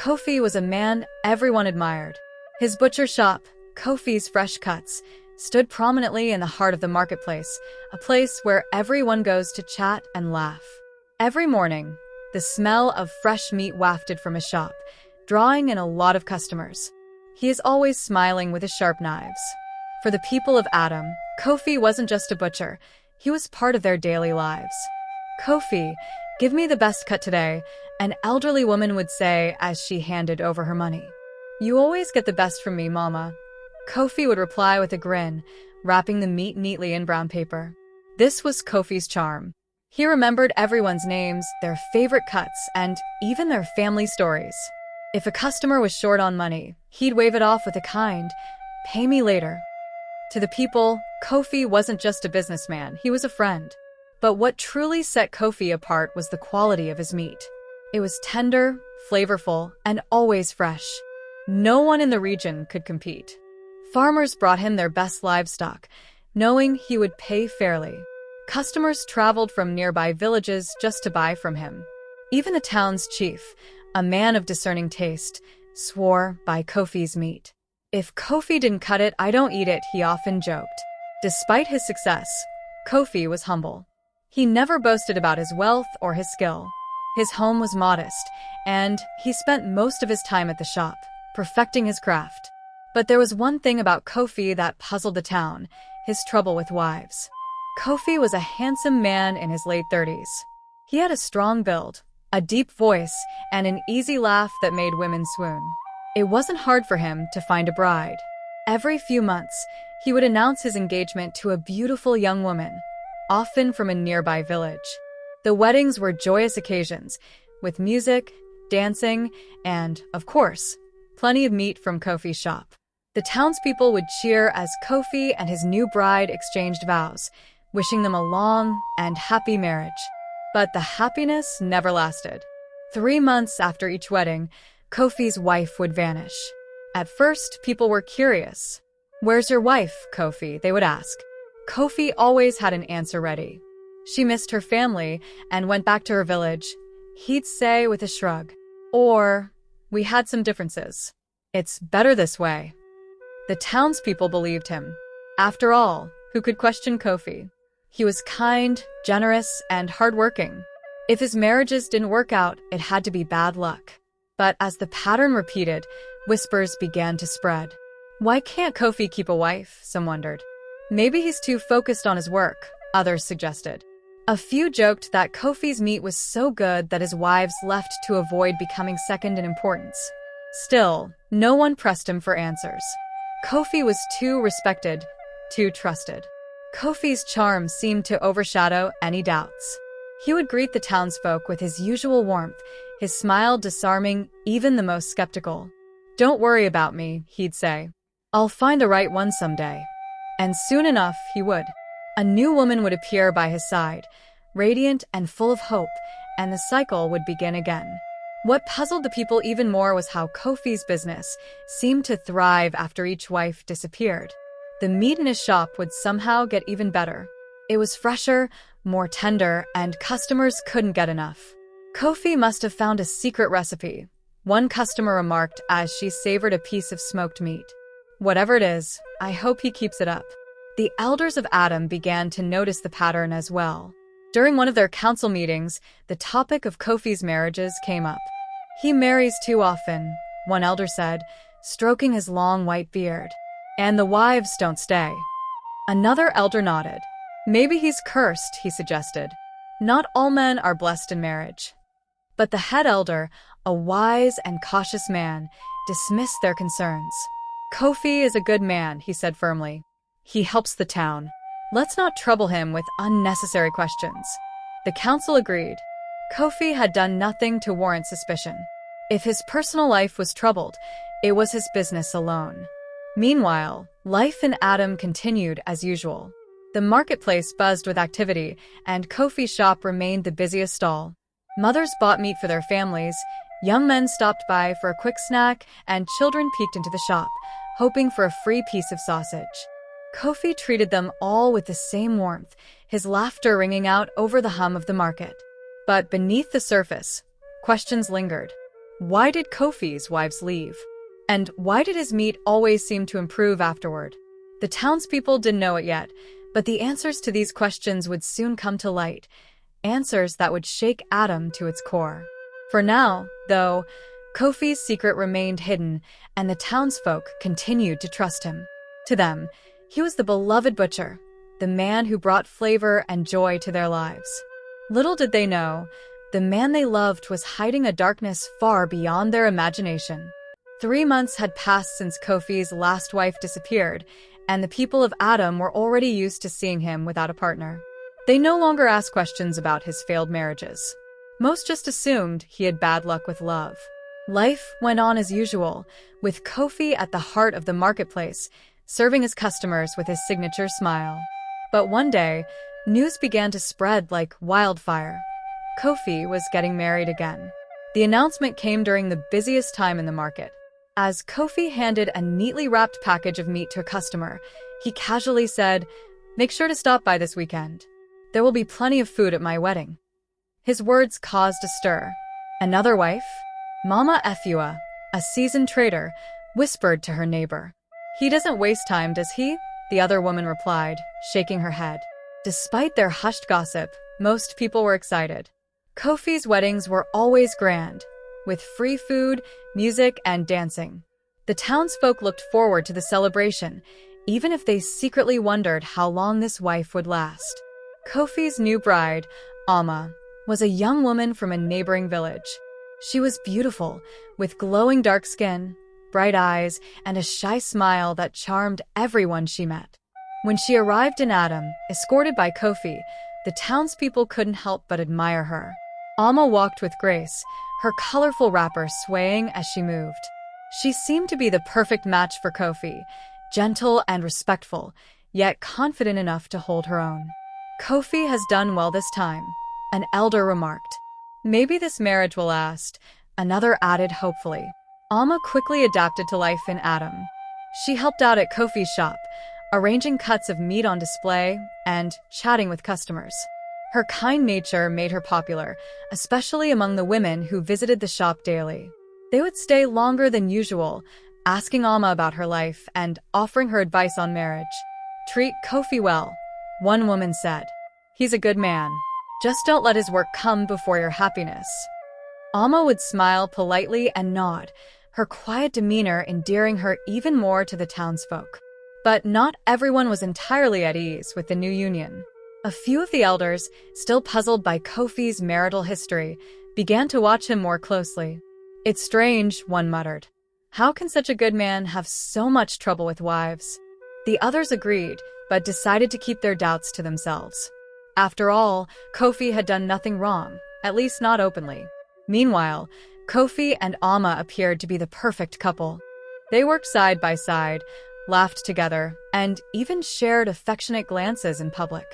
Kofi was a man everyone admired. His butcher shop, Kofi's Fresh Cuts, stood prominently in the heart of the marketplace, a place where everyone goes to chat and laugh. Every morning, the smell of fresh meat wafted from his shop, drawing in a lot of customers. He is always smiling with his sharp knives. For the people of Adam, Kofi wasn't just a butcher, he was part of their daily lives. "Kofi, give me the best cut today," an elderly woman would say as she handed over her money. "You always get the best from me, Mama," Kofi would reply with a grin, wrapping the meat neatly in brown paper. This was Kofi's charm. He remembered everyone's names, their favorite cuts, and even their family stories. If a customer was short on money, he'd wave it off with a kind, "Pay me later." To the people, Kofi wasn't just a businessman, he was a friend. But what truly set Kofi apart was the quality of his meat. It was tender, flavorful, and always fresh. No one in the region could compete. Farmers brought him their best livestock, knowing he would pay fairly. Customers traveled from nearby villages just to buy from him. Even the town's chief, a man of discerning taste, swore by Kofi's meat. "If Kofi didn't cut it, I don't eat it," he often joked. Despite his success, Kofi was humble. He never boasted about his wealth or his skill. His home was modest, and he spent most of his time at the shop, perfecting his craft. But there was one thing about Kofi that puzzled the town: his trouble with wives. Kofi was a handsome man in his late 30s. He had a strong build, a deep voice, and an easy laugh that made women swoon. It wasn't hard for him to find a bride. Every few months, he would announce his engagement to a beautiful young woman, often from a nearby village. The weddings were joyous occasions, with music, dancing, and, of course, plenty of meat from Kofi's shop. The townspeople would cheer as Kofi and his new bride exchanged vows, wishing them a long and happy marriage. But the happiness never lasted. 3 months after each wedding, Kofi's wife would vanish. At first, people were curious. "Where's your wife, Kofi?" they would ask. Kofi always had an answer ready. She missed her family and went back to her village, he'd say with a shrug. Or, "We had some differences. It's better this way." The townspeople believed him. After all, who could question Kofi? He was kind, generous, and hardworking. If his marriages didn't work out, it had to be bad luck. But as the pattern repeated, whispers began to spread. Why can't Kofi keep a wife? Some wondered. Maybe he's too focused on his work, others suggested. A few joked that Kofi's meat was so good that his wives left to avoid becoming second in importance. Still, no one pressed him for answers. Kofi was too respected, too trusted. Kofi's charm seemed to overshadow any doubts. He would greet the townsfolk with his usual warmth, his smile disarming even the most skeptical. "Don't worry about me," he'd say. "I'll find the right one someday." And soon enough, he would. A new woman would appear by his side, radiant and full of hope, and the cycle would begin again. What puzzled the people even more was how Kofi's business seemed to thrive after each wife disappeared. The meat in his shop would somehow get even better. It was fresher, more tender, and customers couldn't get enough. Kofi must have found a secret recipe, one customer remarked as she savored a piece of smoked meat. "Whatever it is, I hope he keeps it up." The elders of Adam began to notice the pattern as well. During one of their council meetings, the topic of Kofi's marriages came up. "He marries too often," one elder said, stroking his long white beard. "And the wives don't stay." Another elder nodded. "Maybe he's cursed," he suggested. "Not all men are blessed in marriage." But the head elder, a wise and cautious man, dismissed their concerns. "Kofi is a good man," he said firmly. "He helps the town. Let's not trouble him with unnecessary questions." The council agreed. Kofi had done nothing to warrant suspicion. If his personal life was troubled, it was his business alone. Meanwhile, life in Adam continued as usual. The marketplace buzzed with activity, and Kofi's shop remained the busiest stall. Mothers bought meat for their families, young men stopped by for a quick snack, and children peeked into the shop, hoping for a free piece of sausage. Kofi treated them all with the same warmth, his laughter ringing out over the hum of the market. But beneath the surface, questions lingered. Why did Kofi's wives leave? And why did his meat always seem to improve afterward? The townspeople didn't know it yet, but the answers to these questions would soon come to light, answers that would shake Adam to its core. For now, though, Kofi's secret remained hidden, and the townsfolk continued to trust him. To them, he was the beloved butcher, the man who brought flavor and joy to their lives. Little did they know, the man they loved was hiding a darkness far beyond their imagination. 3 months had passed since Kofi's last wife disappeared, and the people of Adam were already used to seeing him without a partner. They no longer asked questions about his failed marriages. Most just assumed he had bad luck with love. Life went on as usual, with Kofi at the heart of the marketplace, serving his customers with his signature smile. But one day, news began to spread like wildfire. Kofi was getting married again. The announcement came during the busiest time in the market. As Kofi handed a neatly wrapped package of meat to a customer, he casually said, "Make sure to stop by this weekend. There will be plenty of food at my wedding." His words caused a stir. Another wife, Mama Efua, a seasoned trader, whispered to her neighbor. "He doesn't waste time, does he?" The other woman replied, shaking her head. Despite their hushed gossip, most people were excited. Kofi's weddings were always grand, with free food, music, and dancing. The townsfolk looked forward to the celebration, even if they secretly wondered how long this wife would last. Kofi's new bride, Alma, was a young woman from a neighboring village. She was beautiful, with glowing dark skin, bright eyes, and a shy smile that charmed everyone she met. When she arrived in Adam, escorted by Kofi, the townspeople couldn't help but admire her. Alma walked with grace, her colorful wrapper swaying as she moved. She seemed to be the perfect match for Kofi, gentle and respectful, yet confident enough to hold her own. "Kofi has done well this time," an elder remarked. "Maybe this marriage will last," another added hopefully. Alma quickly adapted to life in Adam. She helped out at Kofi's shop, arranging cuts of meat on display and chatting with customers. Her kind nature made her popular, especially among the women who visited the shop daily. They would stay longer than usual, asking Alma about her life and offering her advice on marriage. "Treat Kofi well," one woman said. "He's a good man. Just don't let his work come before your happiness." Alma would smile politely and nod, her quiet demeanor endearing her even more to the townsfolk. But not everyone was entirely at ease with the new union. A few of the elders, still puzzled by Kofi's marital history, began to watch him more closely. "It's strange," one muttered. "How can such a good man have so much trouble with wives?" The others agreed, but decided to keep their doubts to themselves. After all, Kofi had done nothing wrong, at least not openly. Meanwhile, Kofi and Alma appeared to be the perfect couple. They worked side by side, laughed together, and even shared affectionate glances in public.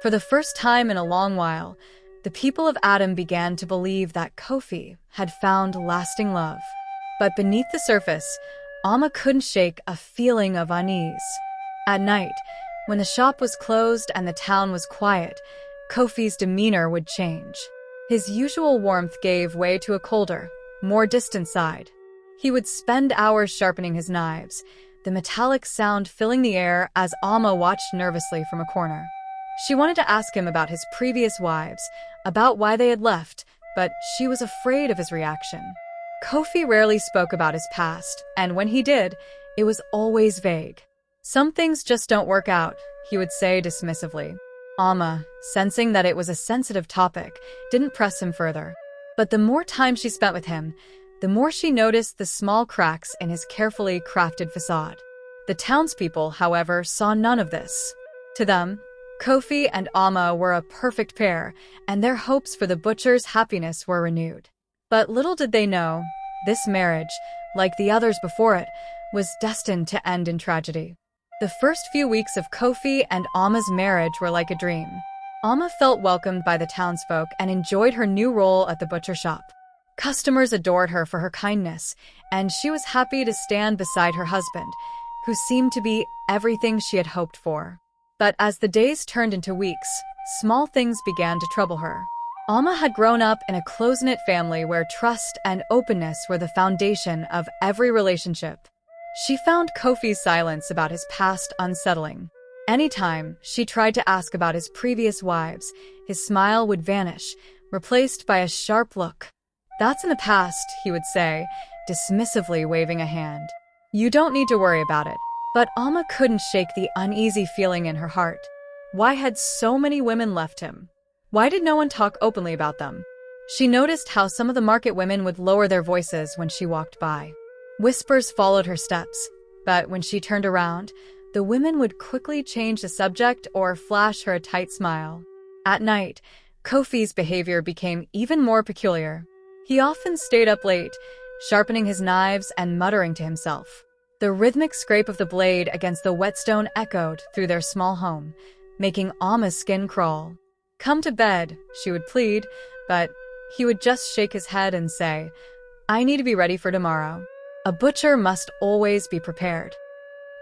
For the first time in a long while, the people of Adam began to believe that Kofi had found lasting love. But beneath the surface, Alma couldn't shake a feeling of unease. At night, when the shop was closed and the town was quiet, Kofi's demeanor would change. His usual warmth gave way to a colder, more distant side. He would spend hours sharpening his knives, the metallic sound filling the air as Alma watched nervously from a corner. She wanted to ask him about his previous wives, about why they had left, but she was afraid of his reaction. Kofi rarely spoke about his past, and when he did, it was always vague. "Some things just don't work out," he would say dismissively. Alma, sensing that it was a sensitive topic, didn't press him further. But the more time she spent with him, the more she noticed the small cracks in his carefully crafted facade. The townspeople, however, saw none of this. To them, Kofi and Alma were a perfect pair, and their hopes for the butcher's happiness were renewed. But little did they know, this marriage, like the others before it, was destined to end in tragedy. The first few weeks of Kofi and Alma's marriage were like a dream. Alma felt welcomed by the townsfolk and enjoyed her new role at the butcher shop. Customers adored her for her kindness, and she was happy to stand beside her husband, who seemed to be everything she had hoped for. But as the days turned into weeks, small things began to trouble her. Alma had grown up in a close-knit family where trust and openness were the foundation of every relationship. She found Kofi's silence about his past unsettling. Anytime she tried to ask about his previous wives, his smile would vanish, replaced by a sharp look. "That's in the past," he would say, dismissively waving a hand. "You don't need to worry about it." But Alma couldn't shake the uneasy feeling in her heart. Why had so many women left him? Why did no one talk openly about them? She noticed how some of the market women would lower their voices when she walked by. Whispers followed her steps, but when she turned around, the women would quickly change the subject or flash her a tight smile. At night, Kofi's behavior became even more peculiar. He often stayed up late, sharpening his knives and muttering to himself. The rhythmic scrape of the blade against the whetstone echoed through their small home, making Alma's skin crawl. "Come to bed," she would plead, but he would just shake his head and say, "I need to be ready for tomorrow." A butcher must always be prepared.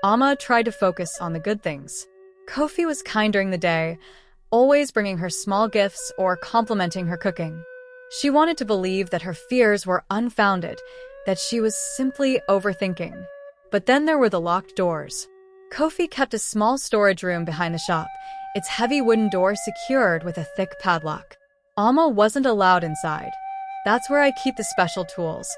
Alma tried to focus on the good things. Kofi was kind during the day, always bringing her small gifts or complimenting her cooking. She wanted to believe that her fears were unfounded, that she was simply overthinking. But then there were the locked doors. Kofi kept a small storage room behind the shop, its heavy wooden door secured with a thick padlock. Alma wasn't allowed inside. "That's where I keep the special tools,"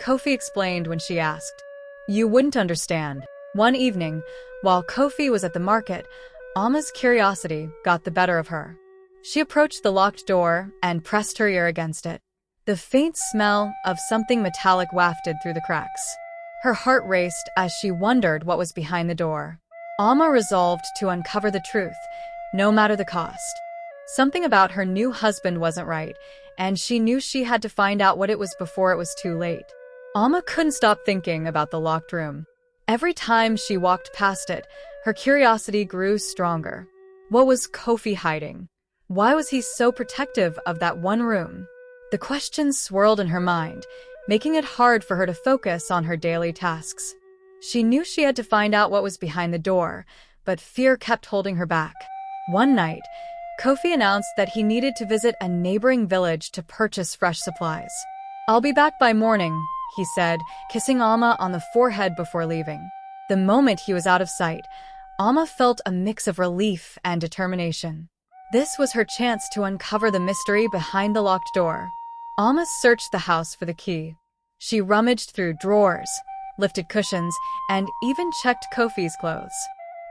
Kofi explained when she asked. "You wouldn't understand." One evening, while Kofi was at the market, Alma's curiosity got the better of her. She approached the locked door and pressed her ear against it. The faint smell of something metallic wafted through the cracks. Her heart raced as she wondered what was behind the door. Alma resolved to uncover the truth, no matter the cost. Something about her new husband wasn't right, and she knew she had to find out what it was before it was too late. Alma couldn't stop thinking about the locked room. Every time she walked past it, her curiosity grew stronger. What was Kofi hiding? Why was he so protective of that one room? The questions swirled in her mind, making it hard for her to focus on her daily tasks. She knew she had to find out what was behind the door, but fear kept holding her back. One night, Kofi announced that he needed to visit a neighboring village to purchase fresh supplies. "I'll be back by morning," he said, kissing Alma on the forehead before leaving. The moment he was out of sight, Alma felt a mix of relief and determination. This was her chance to uncover the mystery behind the locked door. Alma searched the house for the key. She rummaged through drawers, lifted cushions, and even checked Kofi's clothes.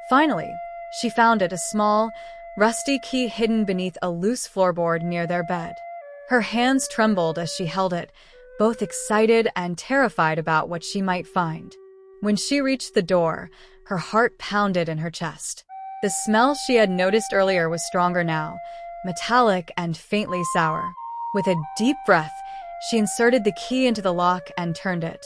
Finally, she found it, a small, rusty key hidden beneath a loose floorboard near their bed. Her hands trembled as she held it, both excited and terrified about what she might find. When she reached the door, her heart pounded in her chest. The smell she had noticed earlier was stronger now, metallic and faintly sour. With a deep breath, she inserted the key into the lock and turned it.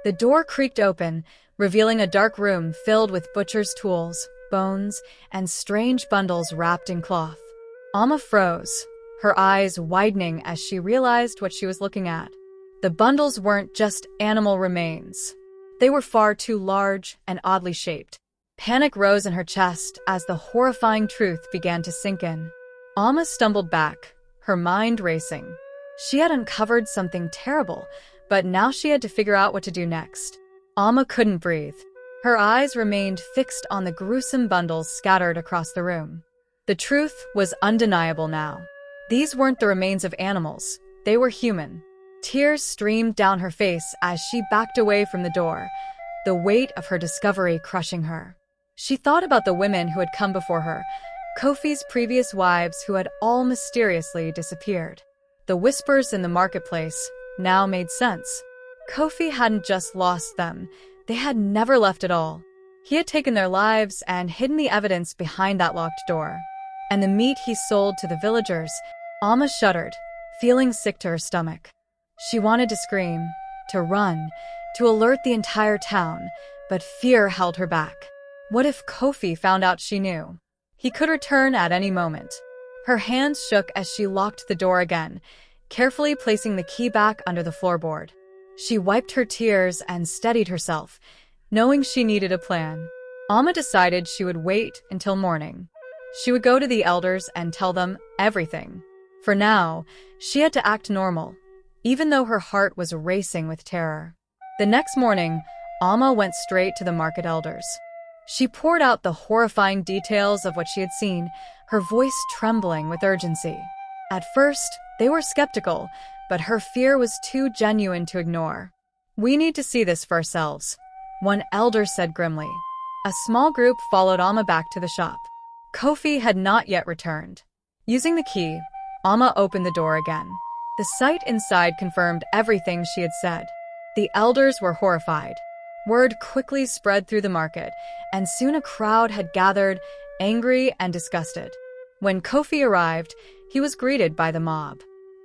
The door creaked open, revealing a dark room filled with butcher's tools, bones, and strange bundles wrapped in cloth. Alma froze, her eyes widening as she realized what she was looking at. The bundles weren't just animal remains. They were far too large and oddly shaped. Panic rose in her chest as the horrifying truth began to sink in. Alma stumbled back, her mind racing. She had uncovered something terrible, but now she had to figure out what to do next. Alma couldn't breathe. Her eyes remained fixed on the gruesome bundles scattered across the room. The truth was undeniable now. These weren't the remains of animals. They were human. Tears streamed down her face as she backed away from the door, the weight of her discovery crushing her. She thought about the women who had come before her, Kofi's previous wives who had all mysteriously disappeared. The whispers in the marketplace now made sense. Kofi hadn't just lost them, they had never left at all. He had taken their lives and hidden the evidence behind that locked door. And the meat he sold to the villagers. Alma shuddered, feeling sick to her stomach. She wanted to scream, to run, to alert the entire town, but fear held her back. What if Kofi found out she knew? He could return at any moment. Her hands shook as she locked the door again, carefully placing the key back under the floorboard. She wiped her tears and steadied herself, knowing she needed a plan. Alma decided she would wait until morning. She would go to the elders and tell them everything. For now, she had to act normal, even though her heart was racing with terror. The next morning, Alma went straight to the market elders. She poured out the horrifying details of what she had seen, her voice trembling with urgency. At first, they were skeptical, but her fear was too genuine to ignore. "We need to see this for ourselves," one elder said grimly. A small group followed Alma back to the shop. Kofi had not yet returned. Using the key, Alma opened the door again. The sight inside confirmed everything she had said. The elders were horrified. Word quickly spread through the market, and soon a crowd had gathered, angry and disgusted. When Kofi arrived, he was greeted by the mob.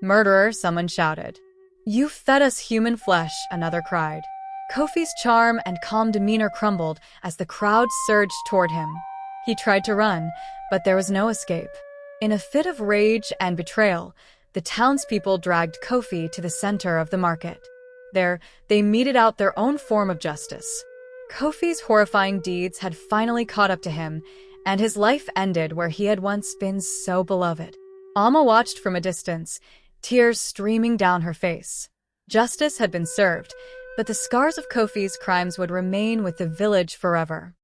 "Murderer," someone shouted. "You fed us human flesh," another cried. Kofi's charm and calm demeanor crumbled as the crowd surged toward him. He tried to run, but there was no escape. In a fit of rage and betrayal, the townspeople dragged Kofi to the center of the market. There, they meted out their own form of justice. Kofi's horrifying deeds had finally caught up to him, and his life ended where he had once been so beloved. Alma watched from a distance, tears streaming down her face. Justice had been served, but the scars of Kofi's crimes would remain with the village forever.